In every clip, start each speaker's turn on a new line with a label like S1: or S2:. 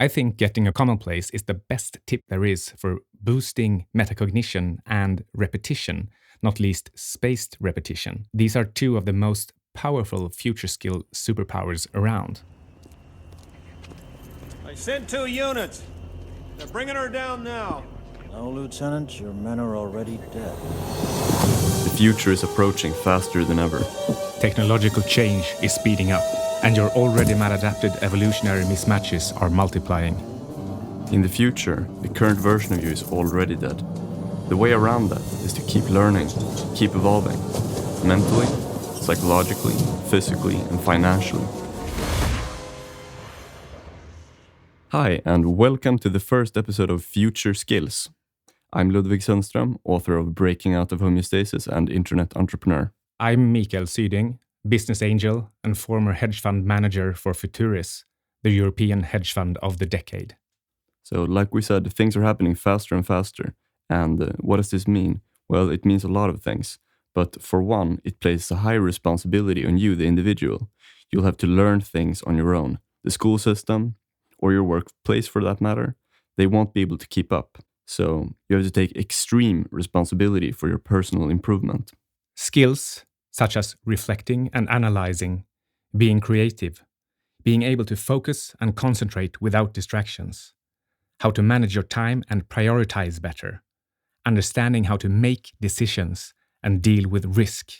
S1: I think getting a commonplace is the best tip there is for boosting metacognition and repetition, not least spaced repetition. These are two of the most powerful future skill superpowers around.
S2: I sent 2 units. They're bringing her down now.
S3: No, Lieutenant, your men are already dead.
S4: The future is approaching faster than ever.
S1: Technological change is speeding up, and your already maladapted evolutionary mismatches are multiplying.
S4: In the future, the current version of you is already dead. The way around that is to keep learning, keep evolving, mentally, psychologically, physically, and financially. Hi, and welcome to the first episode of Future Skills. I'm Ludvig Sunstrom, author of Breaking Out of Homeostasis and Internet Entrepreneur.
S1: I'm Syding, business angel and former hedge fund manager for Futuris, the European hedge fund of the decade.
S4: So, like we said, things are happening faster and faster. And what does this mean? Well, it means a lot of things. But for one, it places a high responsibility on you, the individual. You'll have to learn things on your own. The school system, or your workplace for that matter, they won't be able to keep up. So you have to take extreme responsibility for your personal improvement.
S1: Skills such as reflecting and analyzing, being creative, being able to focus and concentrate without distractions, how to manage your time and prioritize better, understanding how to make decisions and deal with risk,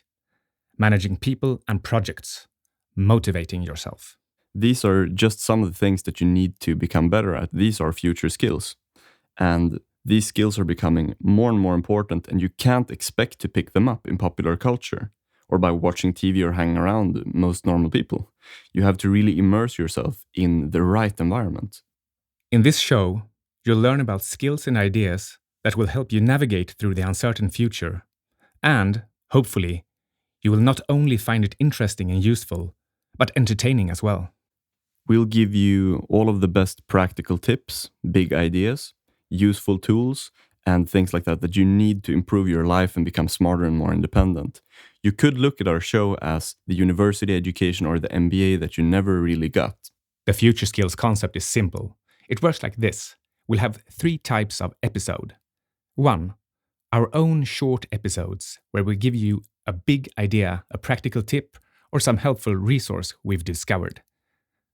S1: managing people and projects, motivating yourself.
S4: These are just some of the things that you need to become better at. These are future skills. And these skills are becoming more and more important, and you can't expect to pick them up in popular culture or by watching TV or hanging around most normal people. You have to really immerse yourself in the right environment.
S1: In this show, you'll learn about skills and ideas that will help you navigate through the uncertain future. And, hopefully, you will not only find it interesting and useful, but entertaining as well.
S4: We'll give you all of the best practical tips, big ideas, useful tools, and things like that you need to improve your life and become smarter and more independent. You could look at our show as the university education or the MBA that you never really got.
S1: The future skills concept is simple. It works like this. We'll have 3 types of episode. 1. Our own short episodes where we give you a big idea, a practical tip, or some helpful resource we've discovered.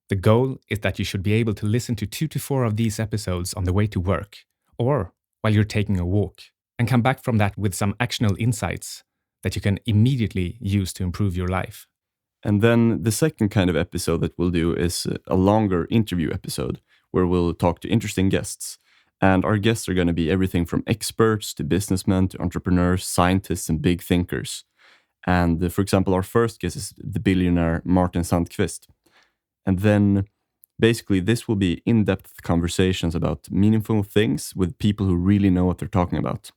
S1: The goal is that you should be able to listen to 2 to 4 of these episodes on the way to work, or while you're taking a walk, and come back from that with some actionable insights that you can immediately use to improve your life.
S4: And then the second kind of episode that we'll do is a longer interview episode where we'll talk to interesting guests. And our guests are going to be everything from experts to businessmen to entrepreneurs, scientists, and big thinkers. And for example, our first guest is the billionaire Martin Sandqvist. And then basically this will be in-depth conversations about meaningful things with people who really know what they're talking about.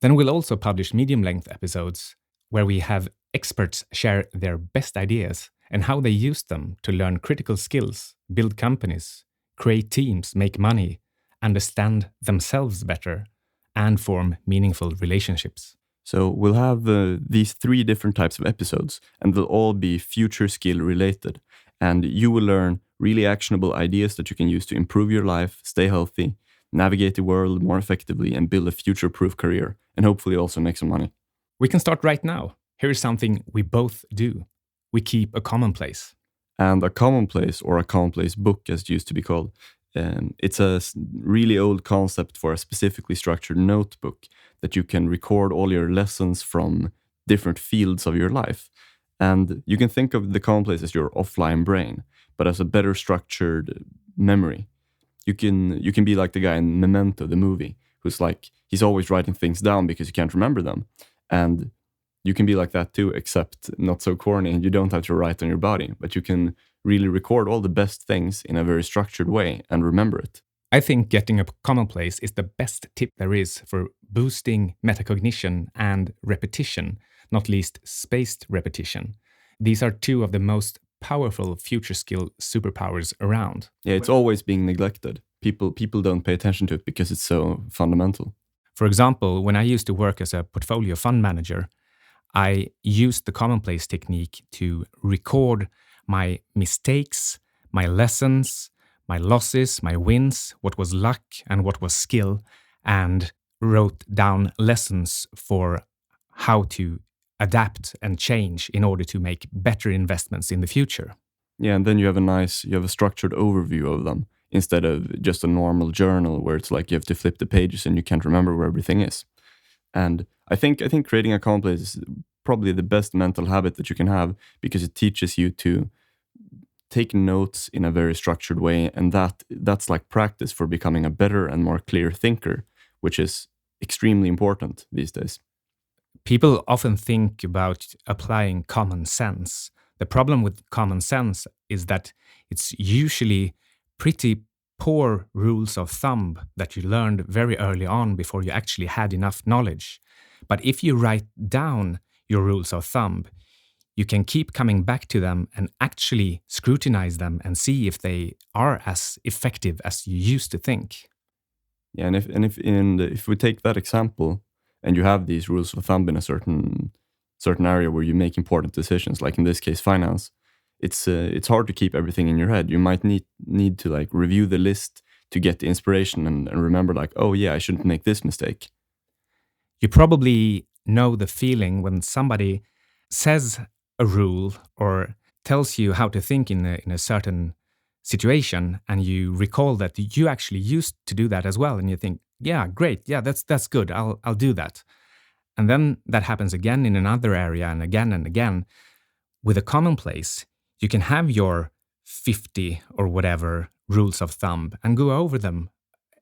S1: Then we'll also publish medium-length episodes where we have experts share their best ideas and how they use them to learn critical skills, build companies, create teams, make money, understand themselves better, and form meaningful relationships.
S4: So we'll have these 3 different types of episodes, and they'll all be future skill related. And you will learn really actionable ideas that you can use to improve your life, stay healthy, navigate the world more effectively, and build a future-proof career, and hopefully also make some money.
S1: We can start right now. Here is something we both do. We keep a commonplace.
S4: And a commonplace, or a commonplace book as it used to be called, it's a really old concept for a specifically structured notebook that you can record all your lessons from different fields of your life. And you can think of the commonplace as your offline brain, but as a better structured memory. You can be like the guy in Memento, the movie, who's like, he's always writing things down because you can't remember them. And you can be like that too, except not so corny, and you don't have to write on your body, but you can really record all the best things in a very structured way and remember it.
S1: I think getting a commonplace is the best tip there is for boosting metacognition and repetition, not least spaced repetition. These are 2 of the most powerful future skill superpowers around.
S4: Yeah, it's always being neglected. People don't pay attention to it because it's so fundamental.
S1: For example, when I used to work as a portfolio fund manager, I used the commonplace technique to record my mistakes, my lessons, my losses, my wins, what was luck and what was skill, and wrote down lessons for how to adapt and change in order to make better investments in the future.
S4: Yeah, and then you have a structured overview of them instead of just a normal journal where it's like you have to flip the pages and you can't remember where everything is. And I think creating a commonplace is probably the best mental habit that you can have, because it teaches you to take notes in a very structured way, and that's like practice for becoming a better and more clear thinker, which is extremely important these days.
S1: People often think about applying common sense. The problem with common sense is that it's usually pretty poor rules of thumb that you learned very early on before you actually had enough knowledge. But if you write down your rules of thumb, you can keep coming back to them and actually scrutinize them and see if they are as effective as you used to think.
S4: Yeah, and if we take that example, and you have these rules of thumb in a certain area where you make important decisions, like in this case finance, it's hard to keep everything in your head. You might need to like review the list to get the inspiration and remember like, oh yeah, I shouldn't make this mistake.
S1: You probably know the feeling when somebody says a rule or tells you how to think in a certain situation, and you recall that you actually used to do that as well, and you think, yeah, great, yeah, that's good, I'll do that. And then that happens again in another area and again and again. With a commonplace, you can have your 50 or whatever rules of thumb and go over them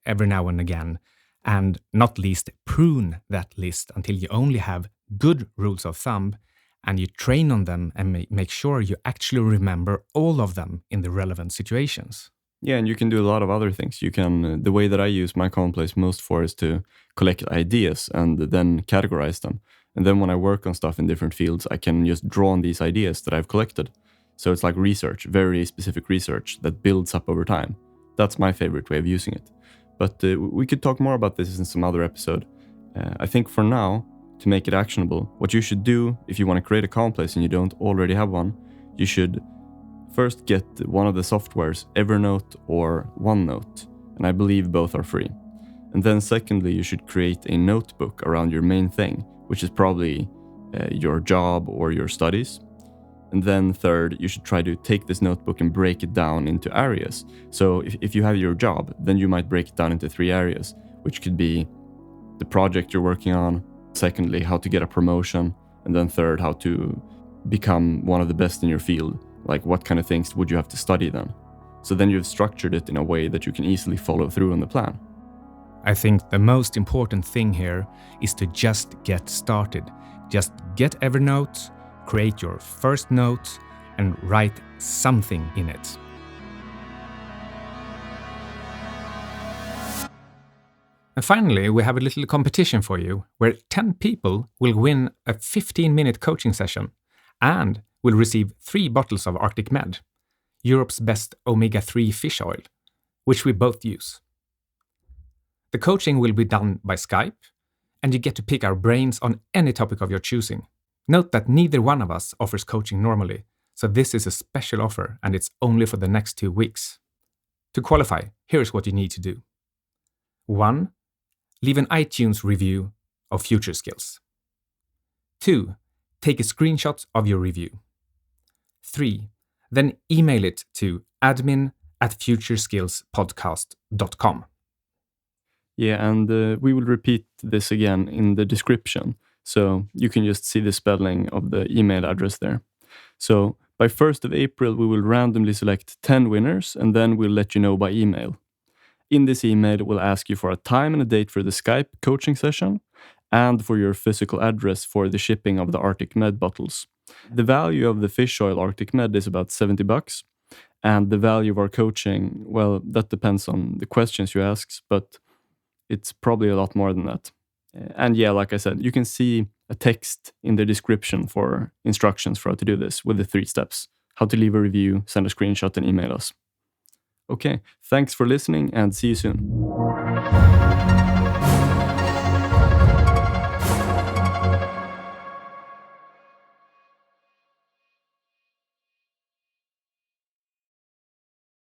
S1: every now and again, and not least prune that list until you only have good rules of thumb, and you train on them and make sure you actually remember all of them in the relevant situations.
S4: Yeah, and you can do a lot of other things. You can, the way that I use my commonplace most for is to collect ideas and then categorize them. And then when I work on stuff in different fields, I can just draw on these ideas that I've collected. So it's like research, very specific research that builds up over time. That's my favorite way of using it. But we could talk more about this in some other episode. I think for now, to make it actionable, what you should do if you want to create a commonplace and you don't already have one, you should first get one of the softwares, Evernote or OneNote, and I believe both are free. And then secondly, you should create a notebook around your main thing, which is probably your job or your studies. And then third, you should try to take this notebook and break it down into areas. So if you have your job, then you might break it down into 3 areas, which could be the project you're working on, secondly, how to get a promotion, and then third, how to become one of the best in your field. Like what kind of things would you have to study then? So then you've structured it in a way that you can easily follow through on the plan.
S1: I think the most important thing here is to just get started. Just get Evernote, create your first note, and write something in it. And finally, we have a little competition for you where 10 people will win a 15-minute coaching session and will receive 3 bottles of Arctic Med, Europe's best omega-3 fish oil, which we both use. The coaching will be done by Skype, and you get to pick our brains on any topic of your choosing. Note that neither one of us offers coaching normally, so this is a special offer and it's only for the next 2 weeks. To qualify, here's what you need to do. 1. Leave an iTunes review of Future Skills. 2. Take a screenshot of your review. 3. Then email it to admin@futureskillspodcast.com.
S4: Yeah, and we will repeat this again in the description, so you can just see the spelling of the email address there. So by 1st of April, we will randomly select 10 winners, and then we'll let you know by email. In this email, we'll ask you for a time and a date for the Skype coaching session and for your physical address for the shipping of the Arctic Med bottles. The value of the fish oil Arctic Med is about $70, and the value of our coaching, well, that depends on the questions you ask, but it's probably a lot more than that. And yeah, like I said, you can see a text in the description for instructions for how to do this with the 3 steps: how to leave a review, send a screenshot, and email us. Okay, thanks for listening and see you soon.